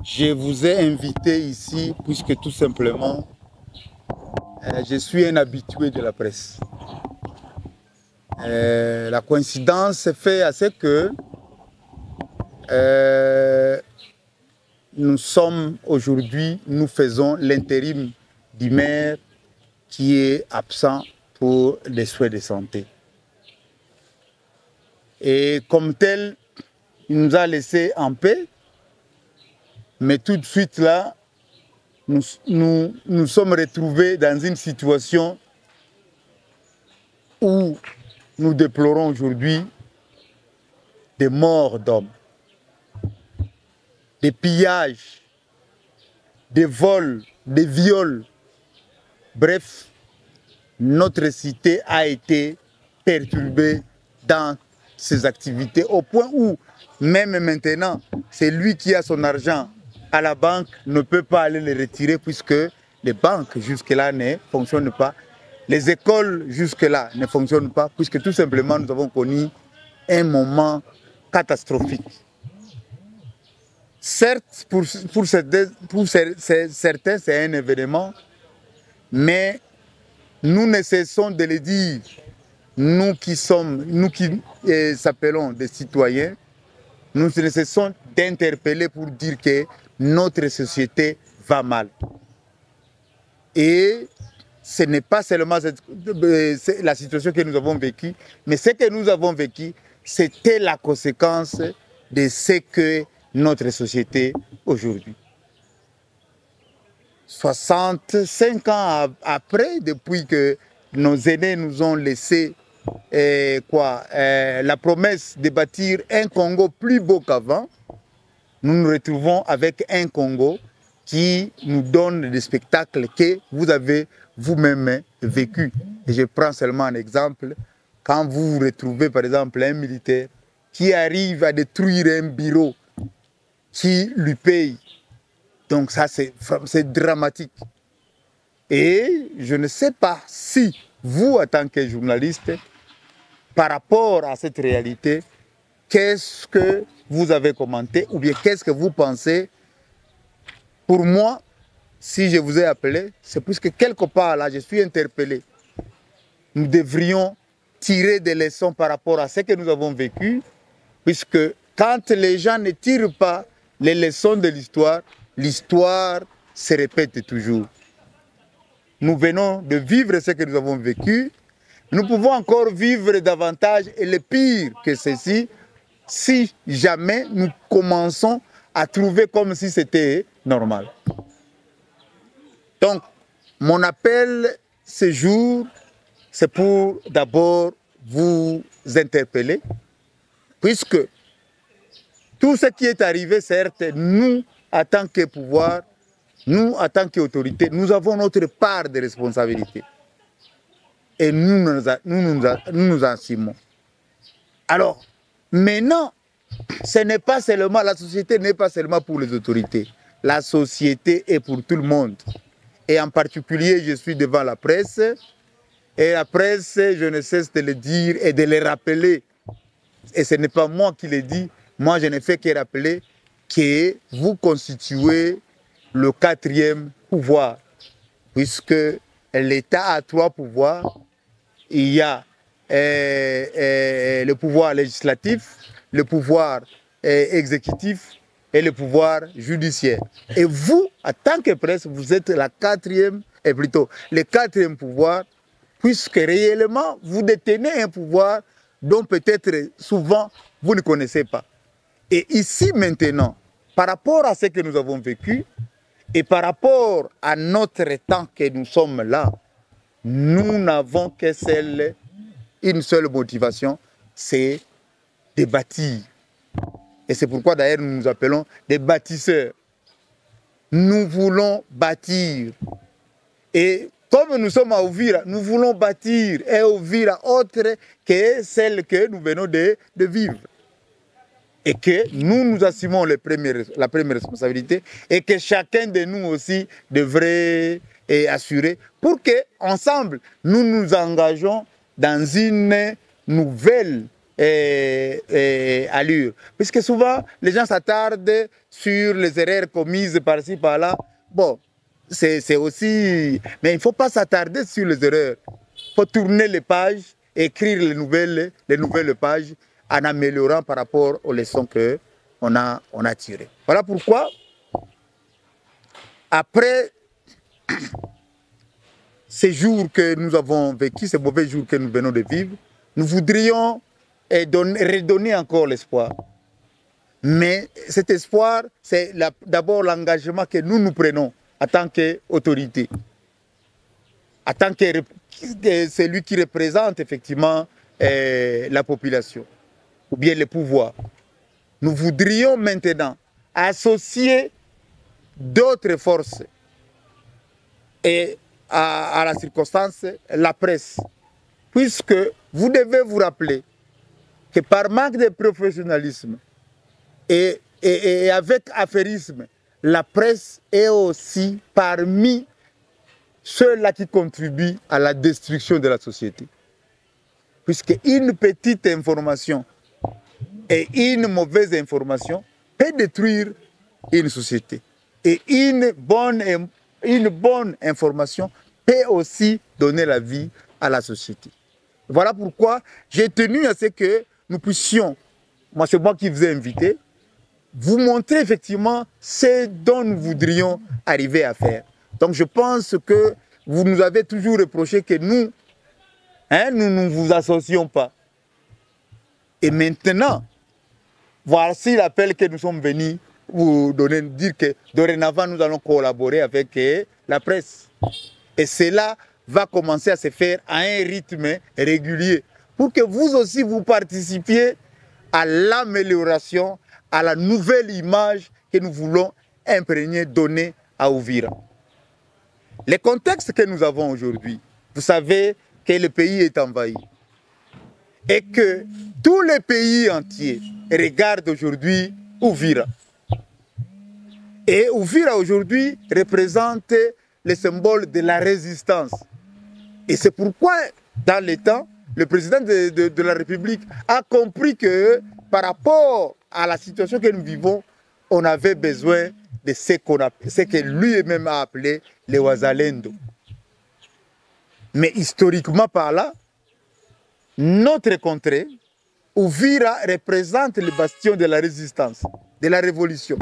Je vous ai invité ici puisque tout simplement, je suis un habitué de la presse. La coïncidence fait à ce que nous sommes aujourd'hui, nous faisons l'intérim du maire qui est absent pour des souhaits de santé. Et comme tel, il nous a laissé en paix, mais tout de suite là, nous sommes retrouvés dans une situation où nous déplorons aujourd'hui des morts d'hommes, des pillages, des vols, des viols. Bref, notre cité a été perturbée dans ses activités au point où, même maintenant, c'est lui qui a son argent à la banque ne peut pas aller le retirer puisque les banques jusque-là ne fonctionnent pas. Les écoles jusque-là ne fonctionnent pas puisque tout simplement nous avons connu un moment catastrophique. Certes, pour certains, c'est un événement, mais nous ne cessons de le dire, nous qui s'appelons des citoyens, nous ne cessons d'interpeller pour dire que notre société va mal. Et ce n'est pas seulement la situation que nous avons vécue, mais ce que nous avons vécu, c'était la conséquence de ce que notre société aujourd'hui. 65 ans après, depuis que nos aînés nous ont laissé la promesse de bâtir un Congo plus beau qu'avant, nous nous retrouvons avec un Congo qui nous donne des spectacles que vous avez vous-même vécu. Et je prends seulement un exemple. Quand vous vous retrouvez par exemple un militaire qui arrive à détruire un bureau qui lui paye, donc ça c'est dramatique. Et je ne sais pas si vous, en tant que journaliste, par rapport à cette réalité, qu'est-ce que vous avez commenté ou bien qu'est-ce que vous pensez? Pour moi, si je vous ai appelé, c'est puisque quelque part là, je suis interpellé. Nous devrions tirer des leçons par rapport à ce que nous avons vécu, puisque quand les gens ne tirent pas les leçons de l'histoire, l'histoire se répète toujours. Nous venons de vivre ce que nous avons vécu, nous pouvons encore vivre davantage et le pire que ceci, si jamais nous commençons à trouver comme si c'était normal. Donc, mon appel ce jour, c'est pour d'abord vous interpeller, puisque tout ce qui est arrivé, certes, nous, en tant que pouvoir, nous, en tant qu'autorité, nous avons notre part de responsabilité. Et nous nous assumons. Alors, maintenant, ce n'est pas seulement, la société n'est pas seulement pour les autorités. La société est pour tout le monde. Et en particulier, je suis devant la presse. Et la presse, je ne cesse de le dire et de le rappeler. Et ce n'est pas moi qui le dis. Moi, je ne fais que rappeler que vous constituez le 4e pouvoir. Puisque l'État a 3 pouvoirs. Il y a le pouvoir législatif, le pouvoir exécutif et le pouvoir judiciaire. Et vous, en tant que presse, vous êtes la 4e, et plutôt le 4e pouvoir, puisque réellement, vous détenez un pouvoir dont peut-être souvent vous ne connaissez pas. Et ici maintenant, par rapport à ce que nous avons vécu et par rapport à notre temps que nous sommes là, nous n'avons une seule motivation, c'est de bâtir. Et c'est pourquoi d'ailleurs nous nous appelons des bâtisseurs. Nous voulons bâtir. Et comme nous sommes à Uvira, nous voulons bâtir et Uvira autre que celle que nous venons de vivre. Et que nous assumons la première responsabilité et que chacun de nous aussi devrait assurer pour qu'ensemble, nous nous engageons dans une nouvelle allure. Puisque souvent, les gens s'attardent sur les erreurs commises par-ci, par-là. Bon, c'est aussi... Mais il ne faut pas s'attarder sur les erreurs. Il faut tourner les pages, écrire les nouvelles pages en améliorant par rapport aux leçons qu'on a tirées. Voilà pourquoi, après ces jours que nous avons vécus, ces mauvais jours que nous venons de vivre, nous voudrions redonner encore l'espoir. Mais cet espoir, c'est d'abord l'engagement que nous prenons en tant qu'autorité, en tant que celui qui représente effectivement la population, ou bien le pouvoir. Nous voudrions maintenant associer d'autres forces et à la circonstance, la presse, puisque vous devez vous rappeler que par manque de professionnalisme et avec affairisme, la presse est aussi parmi ceux-là qui contribuent à la destruction de la société. Puisque une petite information et une mauvaise information peut détruire une société. Et une bonne information peut aussi donner la vie à la société. Voilà pourquoi j'ai tenu à ce que nous puissions, moi c'est moi qui vous ai invité, vous montrer effectivement ce dont nous voudrions arriver à faire. Donc je pense que vous nous avez toujours reproché que nous ne vous associons pas. Et maintenant, voici l'appel que nous sommes venus vous donner, dire que dorénavant nous allons collaborer avec la presse. Et cela va commencer à se faire à un rythme régulier pour que vous aussi vous participiez à l'amélioration, à la nouvelle image que nous voulons imprégner, donner à Uvira. Le contexte que nous avons aujourd'hui, vous savez que le pays est envahi et que tous les pays entiers regardent aujourd'hui Uvira. Et Uvira aujourd'hui représente le symbole de la résistance. Et c'est pourquoi, dans les temps, le président de la République a compris que par rapport à la situation que nous vivons, on avait besoin de ce que lui-même a appelé les Wazalendo. Mais historiquement par là, notre contrée, Uvira représente le bastion de la résistance, de la révolution.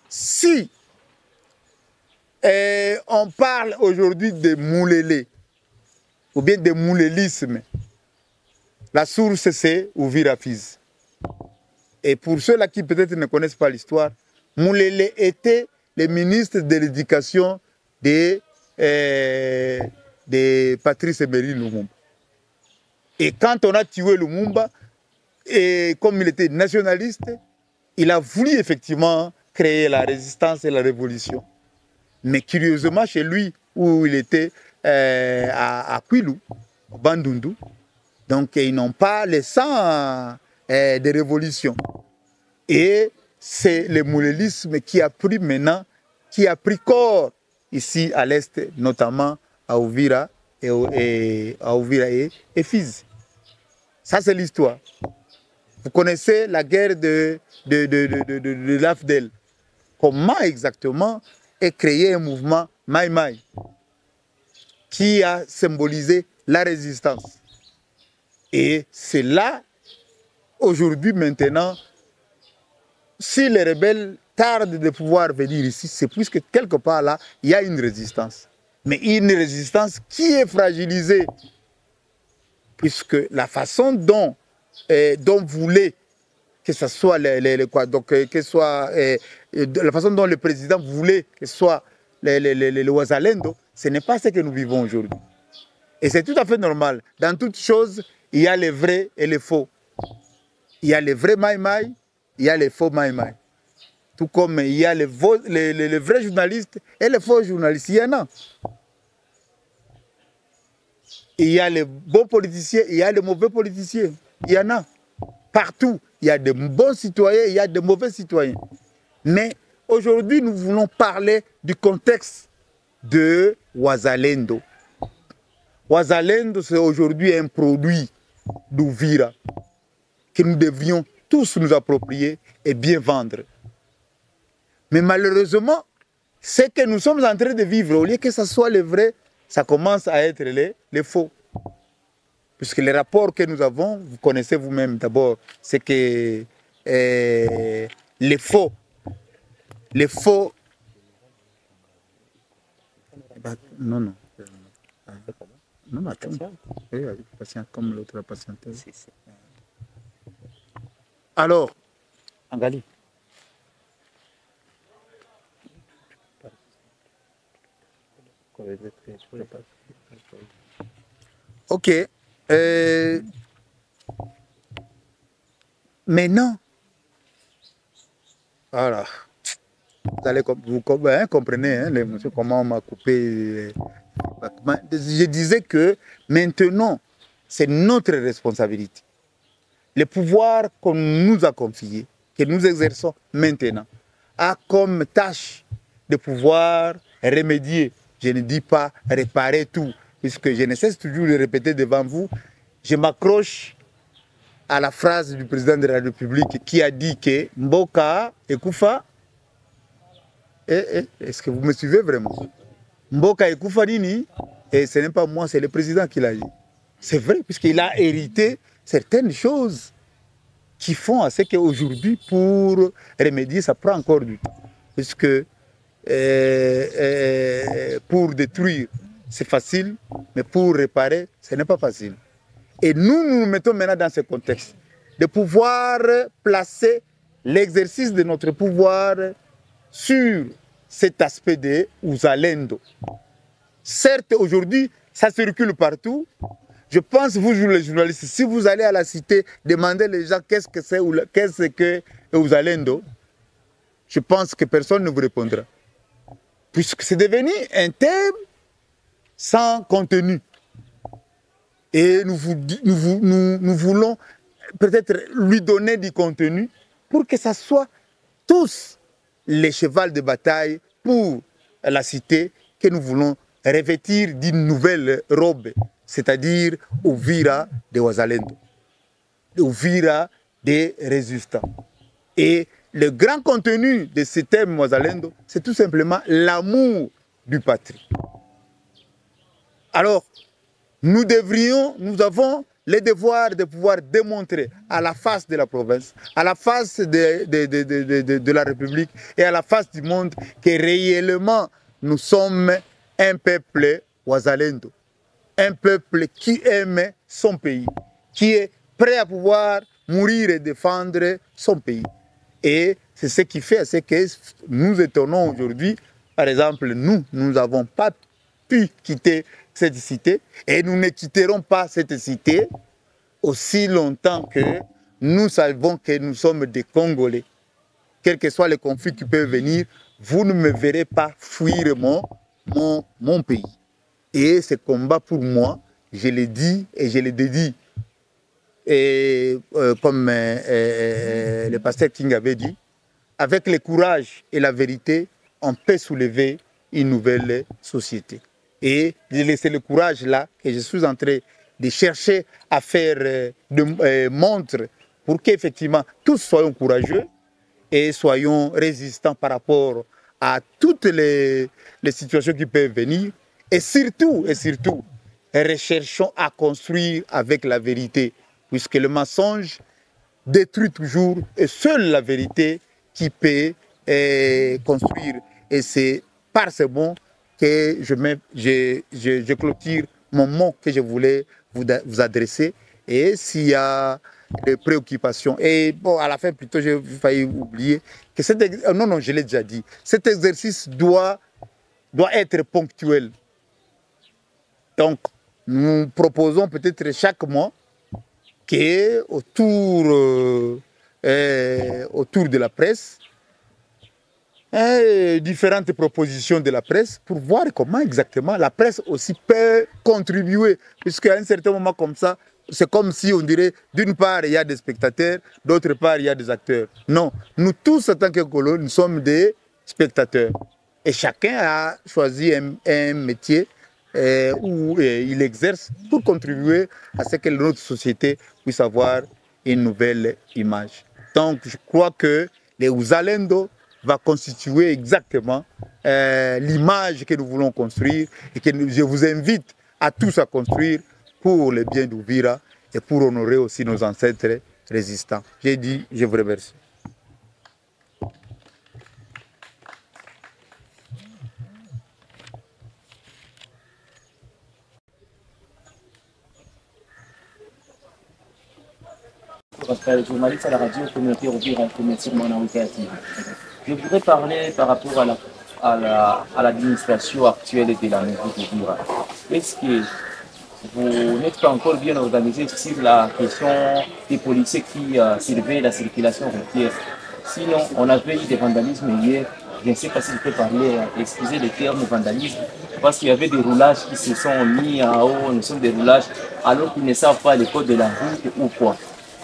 Si on parle aujourd'hui de Moulélé, ou bien de moulélisme, la source c'est Uvira Fizi. Et pour ceux-là qui peut-être ne connaissent pas l'histoire, Moulélé était le ministre de l'éducation de Patrice Emery Lumumba. Et quand on a tué Lumumba, et comme il était nationaliste, il a voulu effectivement créer la résistance et la révolution. Mais curieusement, chez lui, où il était à Kwilu, au Bandundu, donc ils n'ont pas le sang de révolution. Et c'est le moulélisme qui a pris maintenant, qui a pris corps ici à l'Est, notamment à Uvira et Fizi. Ça, c'est l'histoire. Vous connaissez la guerre de l'Afdel. Comment exactement est créé un mouvement Maï Maï qui a symbolisé la résistance. Et c'est là, aujourd'hui, maintenant, si les rebelles tardent de pouvoir venir ici, c'est puisque quelque part là, il y a une résistance. Mais une résistance qui est fragilisée, puisque la façon dont voulait que ce soit la façon dont le président voulait que ce soit les Wazalendo, ce n'est pas ce que nous vivons aujourd'hui. Et c'est tout à fait normal. Dans toutes choses, il y a les vrais et les faux. Il y a les vrais Maï Maï, il y a les faux Maï Maï. Tout comme il y a les vrais journalistes et les faux journalistes. Il y en a. Il y a les bons politiciens, il y a les mauvais politiciens. Il y en a. Partout, il y a de bons citoyens, il y a de mauvais citoyens. Mais aujourd'hui, nous voulons parler du contexte de Wazalendo. Wazalendo, c'est aujourd'hui un produit d'Uvira. que nous devrions tous nous approprier et bien vendre. Mais malheureusement, ce que nous sommes en train de vivre, au lieu que ce soit le vrai, ça commence à être les faux. Puisque les rapports que nous avons, vous connaissez vous-même d'abord, c'est que les faux, non, non. Non, attends. Oui, patient comme l'autre a patienté. Alors, Angali. Ok. Maintenant, voilà. Vous comprenez, hein, monsieur, comment on m'a coupé. Je disais que maintenant, c'est notre responsabilité. Le pouvoir qu'on nous a confié, que nous exerçons maintenant, a comme tâche de pouvoir remédier. Je ne dis pas réparer tout, puisque je ne cesse toujours de répéter devant vous. Je m'accroche à la phrase du président de la République qui a dit que Mboka Ekufa. Est-ce que vous me suivez vraiment? Mboka Ekufa Nini, et ce n'est pas moi, c'est le président qui l'a dit. C'est vrai, puisqu'il a hérité certaines choses qui font à ce qu'aujourd'hui, pour remédier, ça prend encore du temps. Puisque pour détruire, c'est facile, mais pour réparer, ce n'est pas facile. Et nous nous mettons maintenant dans ce contexte de pouvoir placer l'exercice de notre pouvoir sur cet aspect de Uzalendo. Certes, aujourd'hui, ça circule partout. Je pense, vous, les journalistes, si vous allez à la cité, demandez les gens qu'est-ce que Uzalendo, je pense que personne ne vous répondra. Puisque c'est devenu un thème sans contenu. Et nous voulons peut-être lui donner du contenu pour que ça soit tous les chevals de bataille pour la cité que nous voulons revêtir d'une nouvelle robe, c'est-à-dire Uvira de Wazalendo, Uvira des résistants. Et le grand contenu de ce thème Wazalendo, c'est tout simplement l'amour du patrie. Alors, nous avons le devoir de pouvoir démontrer à la face de la province, à la face de la République et à la face du monde que réellement nous sommes un peuple Wazalendo, un peuple qui aime son pays, qui est prêt à pouvoir mourir et défendre son pays. Et c'est ce qui fait ce que nous étonnons aujourd'hui. Par exemple, nous n'avons pas pu quitter cette cité et nous ne quitterons pas cette cité aussi longtemps que nous savons que nous sommes des Congolais. Quel que soit le conflit qui peut venir, vous ne me verrez pas fuir mon pays. Et ce combat pour moi, je le dis et je le dédie. Et comme le pasteur King avait dit, avec le courage et la vérité, on peut soulever une nouvelle société. Et c'est le courage là que je suis en train de chercher à faire montre pour qu'effectivement tous soyons courageux et soyons résistants par rapport à toutes les situations qui peuvent venir. Et surtout, recherchons à construire avec la vérité, puisque le mensonge détruit toujours et seule la vérité qui peut construire. Et c'est par ce mot que je clôture mon mot que je voulais vous adresser. Et s'il y a des préoccupations, et bon, à la fin plutôt, j'ai failli oublier que non, je l'ai déjà dit, cet exercice doit être ponctuel. Donc, nous proposons peut-être chaque mois qu'autour de la presse, différentes propositions de la presse pour voir comment exactement la presse aussi peut contribuer. Puisqu'à un certain moment comme ça, c'est comme si on dirait, d'une part, il y a des spectateurs, d'autre part, il y a des acteurs. Non, nous tous, en tant que colons, nous sommes des spectateurs. Et chacun a choisi un métier où il exerce pour contribuer à ce que notre société puisse avoir une nouvelle image. Donc, je crois que les Uzalendo va constituer exactement l'image que nous voulons construire et que je vous invite à tous à construire pour le bien d'Uvira et pour honorer aussi nos ancêtres résistants. J'ai dit, je vous remercie. Journaliste à la radio communautaire Uvira Informatique Manaouka TV. Je voudrais parler par rapport à l'administration actuelle de la mairie d'Uvira. Est-ce que vous n'êtes pas encore bien organisé sur la question des policiers qui surveillent la circulation routière? Sinon, on avait eu des vandalismes hier. Je ne sais pas si je peux parler, excusez le terme vandalisme, parce qu'il y avait des roulages qui se sont mis en haut, nous sommes des roulages, alors qu'ils ne savent pas le code de la route ou quoi.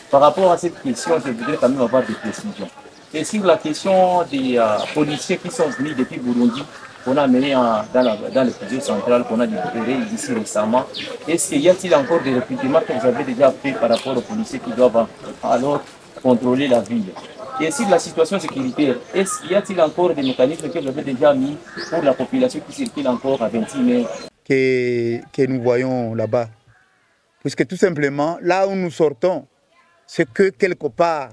Par rapport à cette question, je voudrais quand même avoir des précisions. Et sur la question des policiers qui sont venus depuis Burundi, qu'on a amené dans le studio central, qu'on a libéré ici récemment, est-ce qu'il y a-t-il encore des recrutements que vous avez déjà fait par rapport aux policiers qui doivent alors contrôler la ville? Et sur la situation sécuritaire, y a-t-il encore des mécanismes que vous avez déjà mis pour la population qui circule encore à 26 mai que nous voyons là-bas? Puisque tout simplement, là où nous sortons, c'est que quelque part,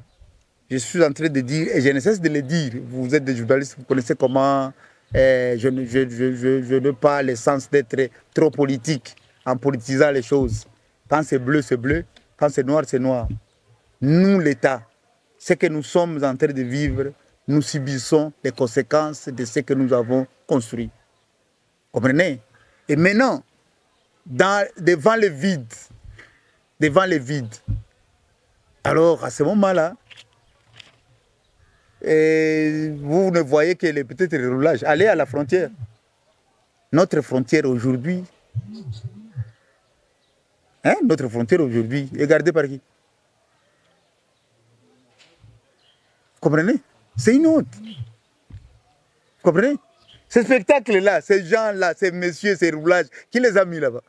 je suis en train de dire, et je ne cesse de le dire, vous êtes des journalistes, vous connaissez comment je n'ai pas le sens d'être trop politique en politisant les choses. Quand c'est bleu, c'est bleu. Quand c'est noir, c'est noir. Nous, l'État, ce que nous sommes en train de vivre, nous subissons les conséquences de ce que nous avons construit. Comprenez? Et maintenant, devant le vide, alors, à ce moment-là, vous ne voyez que peut-être les roulages. Allez à la frontière. Notre frontière aujourd'hui, notre frontière aujourd'hui est gardée par qui? Vous comprenez? C'est une honte. Vous comprenez? Ce spectacle-là, ces gens-là, ces messieurs, ces roulages, qui les a mis là-bas?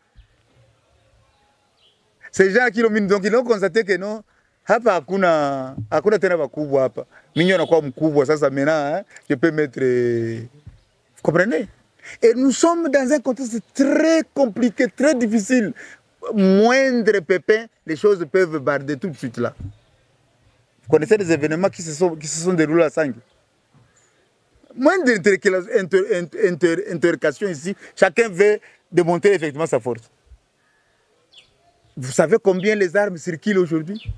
Ces gens qui l'ont mis, donc ils ont constaté que non, hapa hakuna tena bakubwa hapa. Mimi nakuwa mkubwa sasa maintenant, je peux mettre. Vous comprenez? Et nous sommes dans un contexte très compliqué, très difficile. Moindre pépin, les choses peuvent barder tout de suite là. Vous connaissez des événements qui se sont déroulés à Sangue? Moindre intercation ici, chacun veut démontrer effectivement sa force. Vous savez combien les armes circulent aujourd'hui?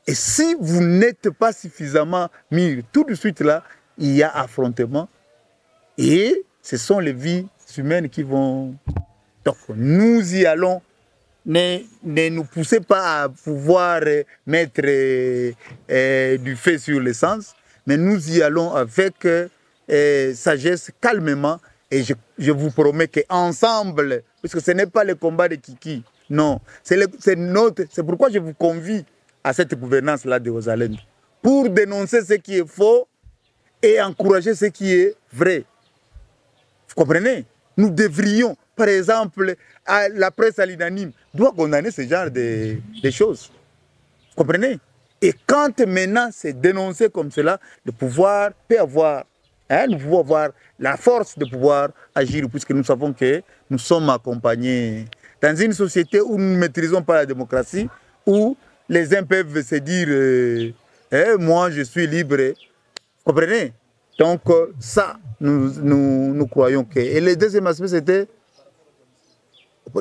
Et si vous n'êtes pas suffisamment mis tout de suite là, il y a affrontement. Et ce sont les vies humaines qui vont... Donc nous y allons. Ne nous poussez pas à pouvoir mettre du feu sur l'essence, mais nous y allons avec sagesse, calmement. Et je vous promets qu'ensemble, parce que ce n'est pas le combat de Kiki, non, c'est pourquoi je vous convie à cette gouvernance-là de Uzalendo, pour dénoncer ce qui est faux et encourager ce qui est vrai. Vous comprenez? Nous devrions, par exemple, la presse à l'unanime doit condamner ce genre de choses. Vous comprenez? Et quand maintenant c'est dénoncé comme cela, le pouvoir peut avoir, nous pouvons avoir la force de pouvoir agir, puisque nous savons que nous sommes accompagnés dans une société où nous ne maîtrisons pas la démocratie, où les uns peuvent se dire moi je suis libre. Vous comprenez? Donc ça, nous croyons que... Et le deuxième aspect, c'était...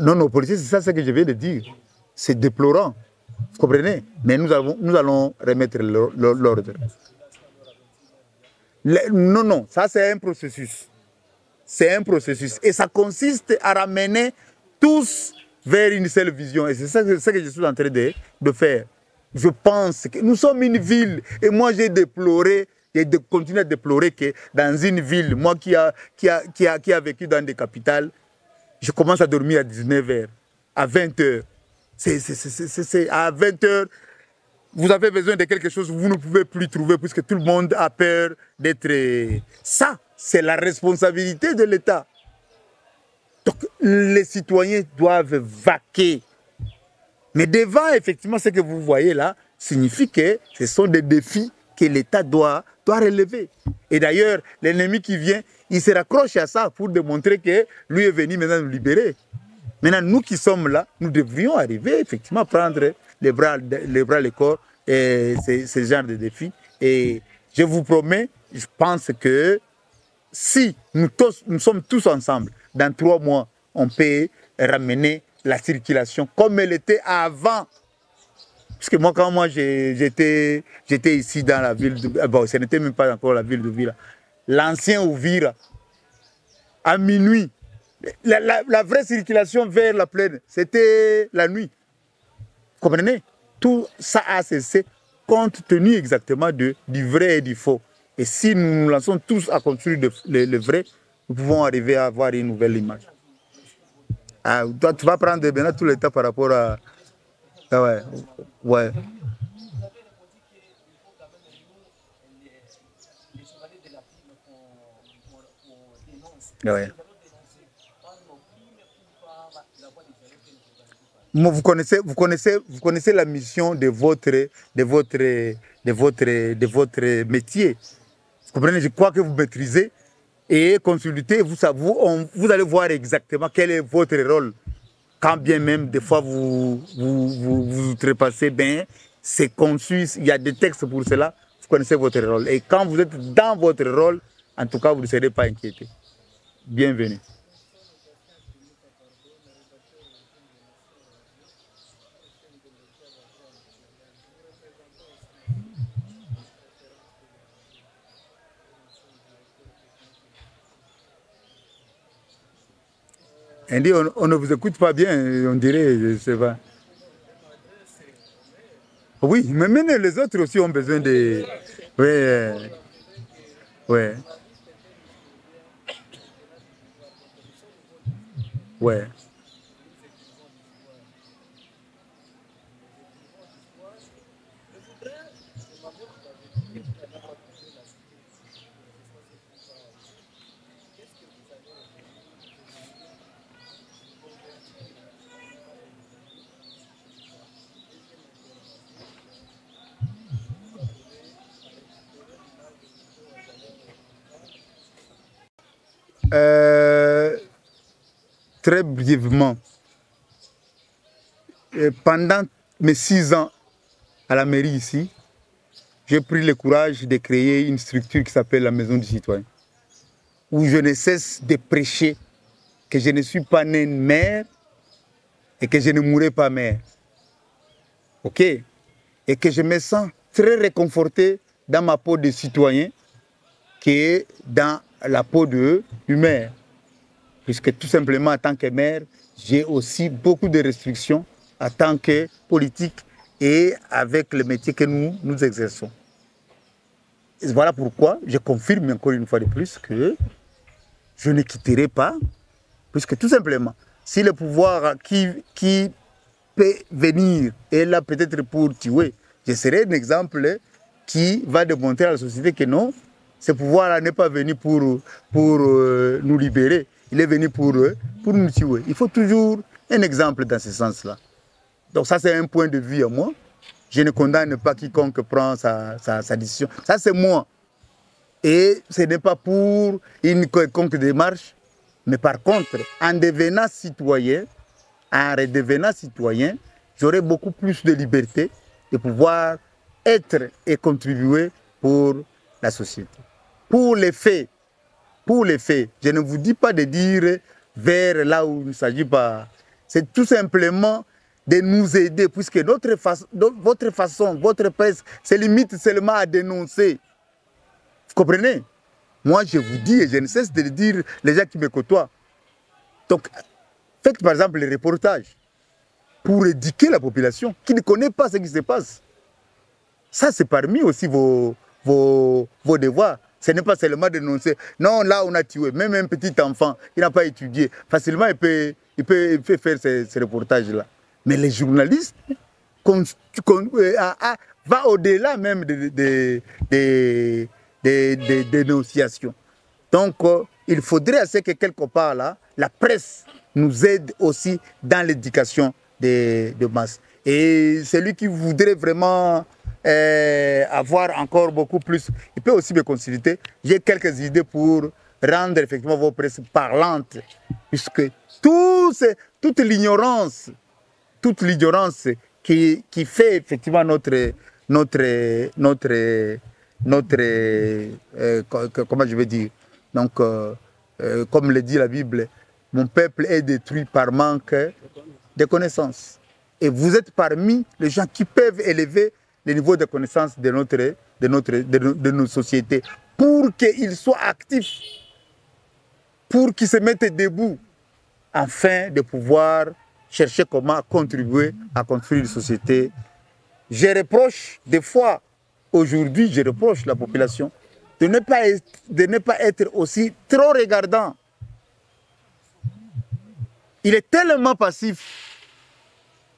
Non, nos policiers, c'est ça ce que je viens de dire. C'est déplorant. Vous comprenez? Mais nous allons remettre l'ordre. Non, ça c'est un processus. C'est un processus. Et ça consiste à ramener tous vers une seule vision. Et c'est ça que je suis en train de faire. Je pense que nous sommes une ville. Et moi, j'ai déploré, et de continuer à déplorer que dans une ville, moi qui a vécu dans des capitales, je commence à dormir à 19h, à 20h. C'est à 20h, vous avez besoin de quelque chose, vous ne pouvez plus trouver puisque tout le monde a peur d'être... Ça, c'est la responsabilité de l'État. Donc, les citoyens doivent vaquer Mais devant, effectivement, ce que vous voyez là, signifie que ce sont des défis que l'État doit relever. Et d'ailleurs, l'ennemi qui vient, il se raccroche à ça pour démontrer que lui est venu maintenant nous libérer. Maintenant, nous qui sommes là, nous devrions arriver effectivement à prendre les bras, les corps et ce genre de défis. Et je vous promets, je pense que si nous sommes tous ensemble, dans 3 mois, on peut ramener la circulation comme elle était avant. Parce que moi, quand j'étais ici dans la ville de... Bon, ce n'était même pas encore la ville de Uvira. L'ancien Uvira, à minuit, la vraie circulation vers la plaine, c'était la nuit. Vous comprenez? Tout ça a cessé compte tenu exactement du vrai et du faux. Et si nous nous lançons tous à construire le vrai, nous pouvons arriver à avoir une nouvelle image. Ah, toi, tu vas prendre maintenant tout le temps par rapport à... Ah ouais, ouais. Ouais. Vous connaissez la mission de votre métier. Vous comprenez? Je crois que vous maîtrisez et consultez, vous allez voir exactement quel est votre rôle. Quand bien même, des fois, vous outrepassez bien, c'est conçu, il y a des textes pour cela, vous connaissez votre rôle. Et quand vous êtes dans votre rôle, en tout cas, vous ne serez pas inquiété. Bienvenue. On dit, on ne vous écoute pas bien, on dirait, je ne sais pas. Oui, mais même les autres aussi ont besoin de... Oui, oui. Oui. Très brièvement, pendant mes 6 ans à la mairie ici, j'ai pris le courage de créer une structure qui s'appelle la Maison du Citoyen, où je ne cesse de prêcher que je ne suis pas né maire et que je ne mourrai pas maire. OK? Et que je me sens très réconforté dans ma peau de citoyen que dans la peau du maire. Puisque tout simplement, en tant que maire, j'ai aussi beaucoup de restrictions en tant que politique et avec le métier que nous exerçons. Et voilà pourquoi je confirme encore une fois de plus que je ne quitterai pas, puisque tout simplement, si le pouvoir qui peut venir est là peut-être pour tuer, je serai un exemple qui va démontrer à la société que non, ce pouvoir-là n'est pas venu pour nous libérer. Il est venu pour nous tuer. Il faut toujours un exemple dans ce sens-là. Donc ça, c'est un point de vue à moi. Je ne condamne pas quiconque prend sa décision. Ça, c'est moi. Et ce n'est pas pour une quelconque démarche. Mais par contre, en devenant citoyen, j'aurai beaucoup plus de liberté de pouvoir être et contribuer pour la société. Pour les faits, je ne vous dis pas de dire vers là où il ne s'agit pas. C'est tout simplement de nous aider, puisque votre presse se limite seulement à dénoncer. Vous comprenez? Moi, je vous dis, et je ne cesse de le dire, les gens qui me côtoient. Donc, faites par exemple les reportages pour éduquer la population qui ne connaît pas ce qui se passe. Ça, c'est parmi aussi vos devoirs. Ce n'est pas seulement dénoncer. Non, là, on a tué. Même un petit enfant, il n'a pas étudié. Facilement, il peut faire ces reportages-là. Mais les journalistes vont au-delà même des dénonciations. Donc, il faudrait assez que quelque part, là, la presse nous aide aussi dans l'éducation de masse. Et celui qui voudrait vraiment avoir encore beaucoup plus, il peut aussi me consulter. J'ai quelques idées pour rendre effectivement vos presses parlantes, puisque toute l'ignorance qui fait effectivement comment je vais dire, donc comme le dit la Bible, mon peuple est détruit par manque de connaissances. Et vous êtes parmi les gens qui peuvent élever le niveau de connaissance de nos sociétés pour qu'ils soient actifs, pour qu'ils se mettent debout, afin de pouvoir chercher comment contribuer à construire une société. Je reproche, des fois, aujourd'hui, je reproche la population de ne pas être aussi trop regardant. Il est tellement passif.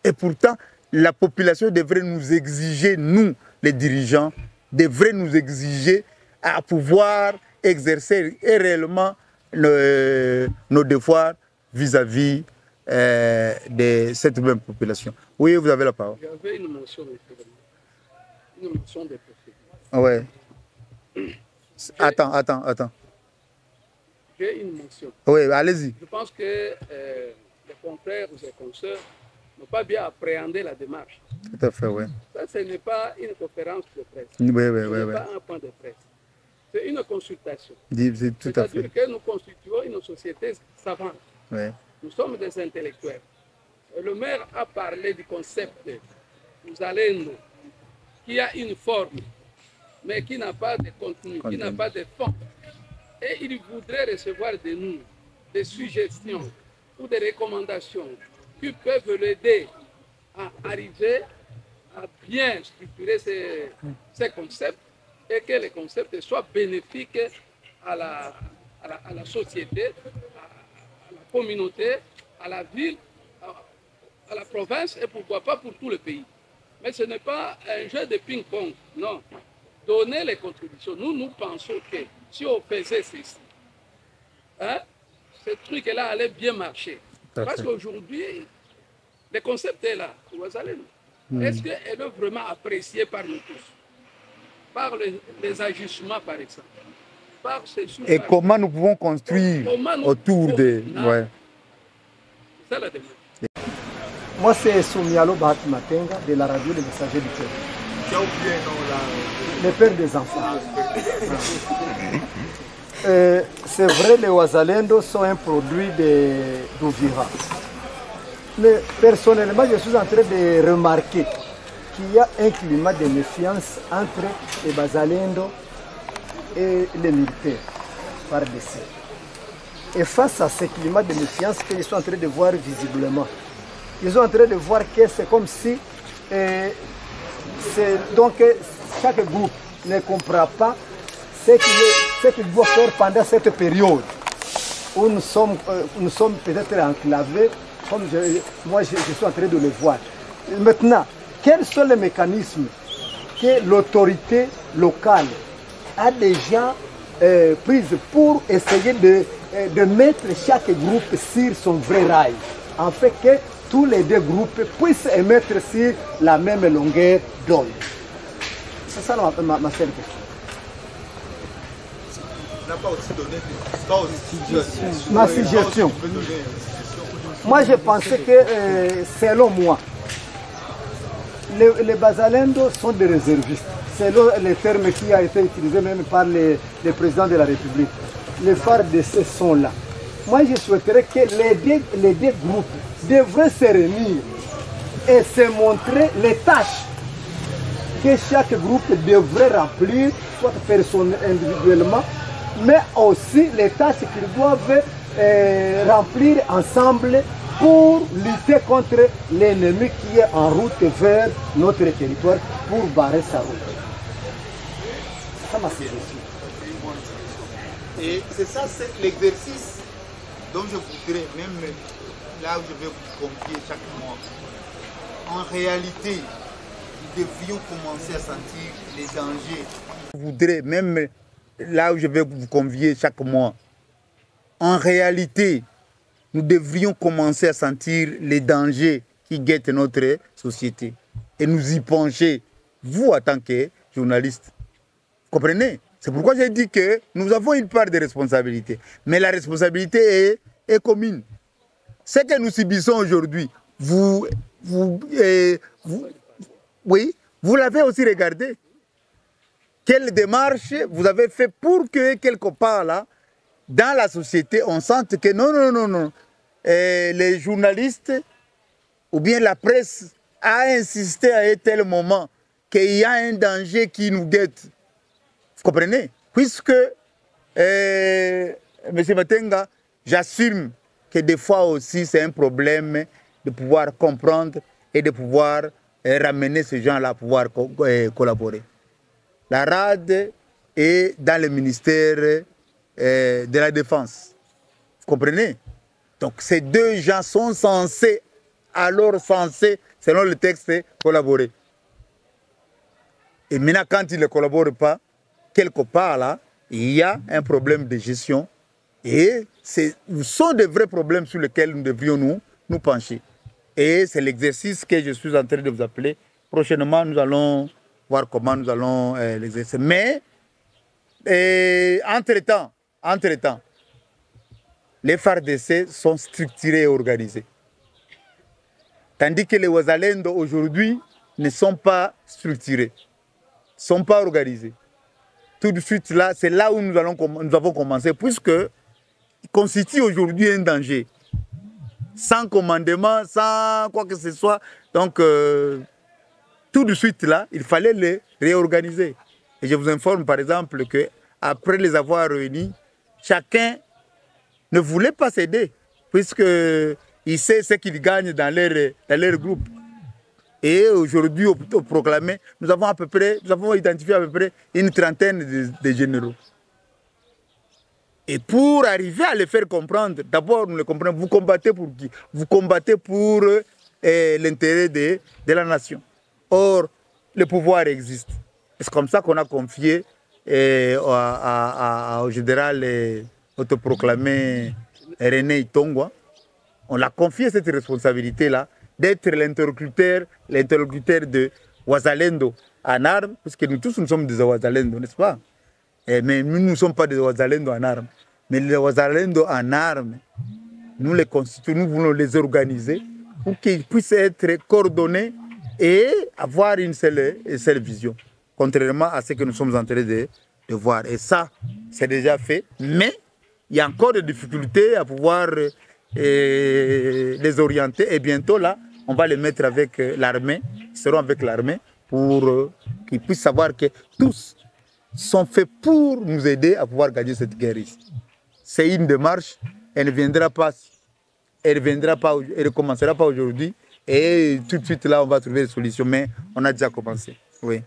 Et pourtant, la population devrait nous exiger, nous, les dirigeants, devrait nous exiger à pouvoir exercer réellement nos devoirs vis-à-vis de cette même population. Oui, vous avez la parole. Il y avait une mention des procédures. Ouais. Attends. J'ai une mention. Oui, allez-y. Je pense que les confrères ou les consoeurs n'ont pas bien appréhendé la démarche. Tout à fait, oui. Ça, ce n'est pas une conférence de presse. Oui. Ce n'est pas un point de presse. C'est une consultation. C'est-à-dire que nous constituons une société savante. Oui. Nous sommes des intellectuels. Et le maire a parlé du concept de Uzalendo, qui a une forme, mais qui n'a pas de contenu, qui n'a pas de fond. Et il voudrait recevoir de nous des suggestions ou des recommandations qui peuvent l'aider à arriver à bien structurer ces concepts et que les concepts soient bénéfiques à la société, à la communauté, à la ville, à la province et pourquoi pas pour tout le pays. Mais ce n'est pas un jeu de ping-pong, non. Donner les contributions. Nous pensons que si on faisait ceci, hein, ce truc-là allait bien marcher. Parce qu'aujourd'hui, le concept est là. Est-ce qu'elle est vraiment appréciée par nous tous? Par les agissements, par exemple. Par et comment nous pouvons construire autour de... Ouais. C'est ça la demande. Moi, c'est Soumialo Bahat Matenga de la radio Les Messagers du Peuple. Tu as oublié, non, Le père des enfants. C'est vrai, les Wazalendo sont un produit d'Uvira. Mais personnellement, je suis en train de remarquer qu'il y a un climat de méfiance entre les Wazalendo et les militaires par-dessus. Et face à ce climat de méfiance qu'ils sont en train de voir visiblement, ils sont en train de voir que c'est comme si donc chaque groupe ne comprend pas ce qu'il doit faire pendant cette période où nous sommes peut-être enclavés, comme moi je suis en train de le voir. Et maintenant, quels sont les mécanismes que l'autorité locale a déjà pris pour essayer de mettre chaque groupe sur son vrai rail, en fait que tous les deux groupes puissent émettre sur la même longueur d'onde? C'est ça ma seule question. On n'a pas aussi donné ma suggestion. Moi, je pensais que, selon moi, les Bazalendo sont des réservistes. Selon les termes qui a été utilisé même par le président de la République. Les FARDC sont là. Moi, je souhaiterais que les deux groupes devraient se réunir et se montrer les tâches que chaque groupe devrait remplir, soit personnellement, individuellement, mais aussi les tâches qu'ils doivent remplir ensemble pour lutter contre l'ennemi qui est en route vers notre territoire pour barrer sa route. C'est ça ma suggestion. Et c'est ça, c'est l'exercice dont je voudrais, même là où je vais vous confier chaque mois. En réalité, nous devrions commencer à sentir les dangers. Je voudrais, même là où je vais vous convier chaque mois, en réalité, nous devrions commencer à sentir les dangers qui guettent notre société et nous y pencher, vous en tant que journaliste. Vous comprenez? C'est pourquoi j'ai dit que nous avons une part de responsabilité, mais la responsabilité est commune. Ce que nous subissons aujourd'hui, vous l'avez aussi regardé. Quelle démarche vous avez fait pour que quelque part là, dans la société, on sente que non, les journalistes ou bien la presse a insisté à un tel moment qu'il y a un danger qui nous guette. Vous comprenez? Puisque, M. Matenga, j'assume que des fois aussi c'est un problème de pouvoir comprendre et de pouvoir ramener ces gens-là à pouvoir collaborer. La RAD est dans le ministère de la Défense. Vous comprenez? Donc ces deux gens sont censés, selon le texte, collaborer. Et maintenant, quand ils ne collaborent pas, quelque part là, il y a un problème de gestion. Et ce sont de vrais problèmes sur lesquels nous devrions nous pencher. Et c'est l'exercice que je suis en train de vous appeler. Prochainement, nous allons voir comment nous allons l'exercer. Mais, entre-temps, les FARDC sont structurés et organisés. Tandis que les Wazalendo aujourd'hui ne sont pas structurés, ne sont pas organisés. Tout de suite là, c'est là où nous avons commencé, puisque ils constituent aujourd'hui un danger. Sans commandement, sans quoi que ce soit. Donc, tout de suite là, il fallait les réorganiser. Et je vous informe par exemple qu'après les avoir réunis, chacun ne voulait pas céder, puisqu'il sait ce qu'il gagne dans leur groupe. Et aujourd'hui, au proclamé, nous avons identifié à peu près une trentaine de généraux. Et pour arriver à les faire comprendre, d'abord, nous les comprenons, vous combattez pour qui? Vous combattez pour l'intérêt de la nation. Or, le pouvoir existe. C'est comme ça qu'on a confié au général autoproclamé René Itongwa. On l'a confié cette responsabilité-là d'être l'interlocuteur de Wazalendo en armes, parce que nous tous nous sommes des Wazalendo, n'est-ce pas? Mais nous ne sommes pas des Wazalendo en armes. Mais les Wazalendo en armes, nous les constituons, nous voulons les organiser pour qu'ils puissent être coordonnés et avoir une seule vision. Contrairement à ce que nous sommes en train de voir. Et ça, c'est déjà fait. Mais il y a encore des difficultés à pouvoir les orienter. Et bientôt, là, on va les mettre avec l'armée. Ils seront avec l'armée pour qu'ils puissent savoir que tous sont faits pour nous aider à pouvoir gagner cette guerre ici. C'est une démarche, elle ne viendra pas, elle ne commencera pas aujourd'hui et tout de suite là on va trouver des solutions, mais on a déjà commencé. Oui.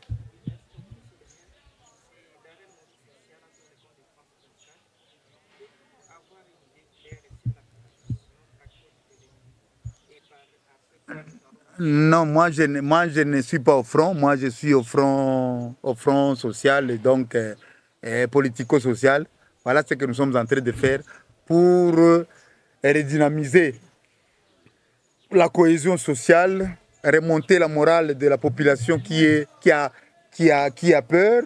Non, moi je ne suis pas au front, moi je suis au front social et donc politico-social. Voilà ce que nous sommes en train de faire pour redynamiser la cohésion sociale, remonter la morale de la population qui a peur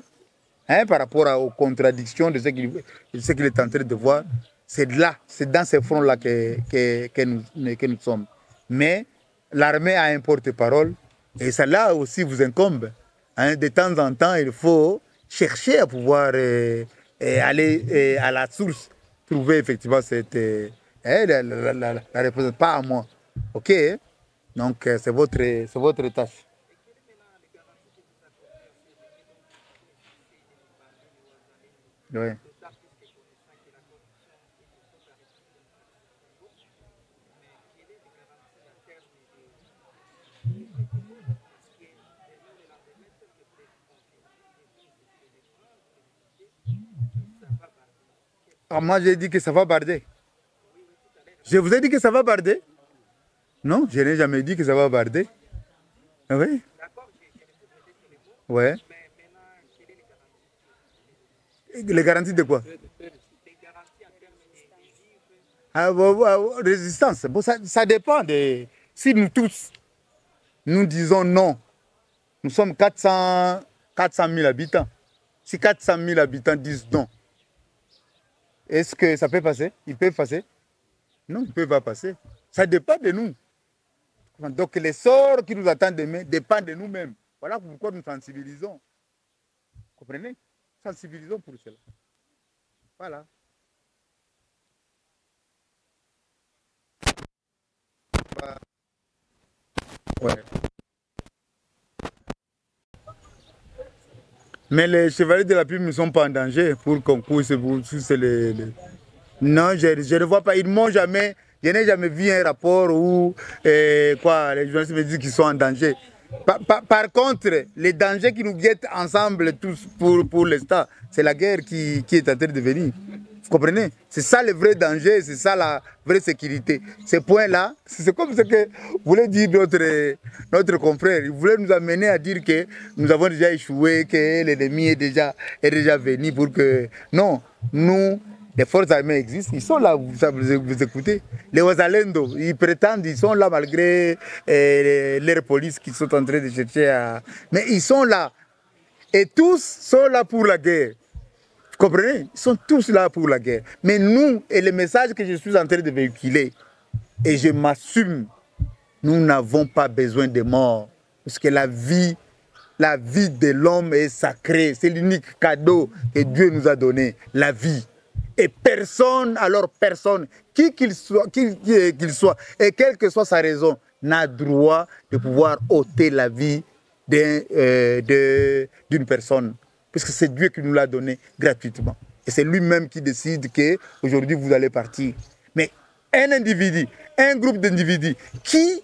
par rapport aux contradictions de ce qu'il est en train de voir. C'est dans ces fronts-là que nous sommes. Mais l'armée a un porte-parole et ça là aussi vous incombe. De temps en temps, il faut chercher à pouvoir aller à la source, trouver effectivement cette la réponse, pas à moi. Ok? Donc c'est votre tâche. Oui. Ah, moi, j'ai dit que ça va barder. Je vous ai dit que ça va barder? Non, je n'ai jamais dit que ça va barder. Oui. Ouais. Les garanties de quoi? Ah, résistance. Bon, ça dépend de... Si nous tous, nous disons non. Nous sommes 400 000 habitants. Si 400 000 habitants disent non, est-ce que ça peut passer? Ils peuvent passer? Non, ils ne peuvent pas passer. Ça dépend de nous. Donc les sorts qui nous attendent demain dépendent de nous-mêmes. Voilà pourquoi nous sensibilisons. Vous comprenez? Sensibilisons pour cela. Voilà. Ouais. Mais les chevaliers de la plume ne sont pas en danger pour qu'on puisse les... Non, je ne vois pas. Ils m'ont jamais... Je n'ai jamais vu un rapport où les journalistes me disent qu'ils sont en danger. Par contre, les dangers qui nous guettent ensemble tous pour l'instant, c'est la guerre qui est en train de venir. Vous comprenez? C'est ça le vrai danger, c'est ça la vraie sécurité. Ces points-là, c'est comme ce que voulait dire notre confrère. Il voulait nous amener à dire que nous avons déjà échoué, que l'ennemi est déjà venu pour que... Non, nous... Les forces armées existent, ils sont là, vous écoutez. Les Wazalendo, ils prétendent, ils sont là malgré les polices qui sont en train de chercher à... Mais ils sont là. Et tous sont là pour la guerre. Vous comprenez? Ils sont tous là pour la guerre. Mais nous, et le message que je suis en train de véhiculer, et je m'assume, nous n'avons pas besoin de morts. Parce que la vie de l'homme est sacrée. C'est l'unique cadeau que Dieu nous a donné, la vie. Et personne, alors personne, qui qu'il soit, et quelle que soit sa raison, n'a droit de pouvoir ôter la vie d'une personne. Puisque c'est Dieu qui nous l'a donné gratuitement. Et c'est lui-même qui décide qu'aujourd'hui vous allez partir. Mais un individu, un groupe d'individus, qui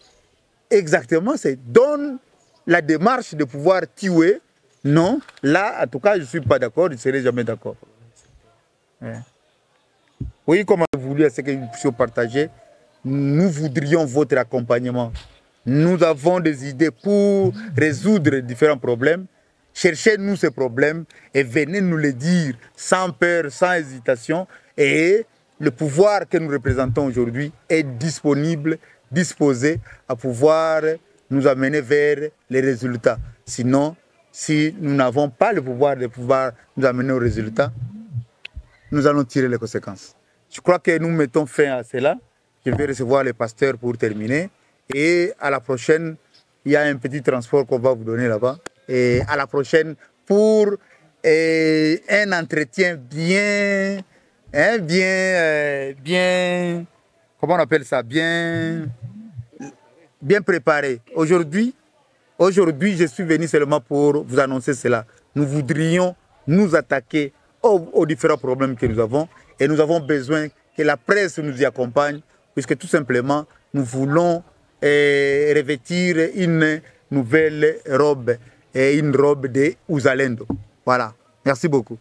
exactement donne la démarche de pouvoir tuer? Non, là, en tout cas, je ne suis pas d'accord, je ne serai jamais d'accord. Ouais. Oui, comme on a voulu à ce que nous puissions partager, nous voudrions votre accompagnement. Nous avons des idées pour résoudre différents problèmes. Cherchez-nous ces problèmes et venez nous les dire sans peur, sans hésitation. Et le pouvoir que nous représentons aujourd'hui est disponible, disposé à pouvoir nous amener vers les résultats. Sinon, si nous n'avons pas le pouvoir de pouvoir nous amener aux résultats, nous allons tirer les conséquences. Je crois que nous mettons fin à cela. Je vais recevoir les pasteurs pour terminer. Et à la prochaine, il y a un petit transport qu'on va vous donner là-bas. Et à la prochaine pour un entretien bien, comment on appelle ça, bien préparé. Aujourd'hui, je suis venu seulement pour vous annoncer cela. Nous voudrions nous attaquer aux différents problèmes que nous avons. Et nous avons besoin que la presse nous y accompagne, puisque tout simplement, nous voulons revêtir une nouvelle robe, une robe de Uzalendo. Voilà. Merci beaucoup.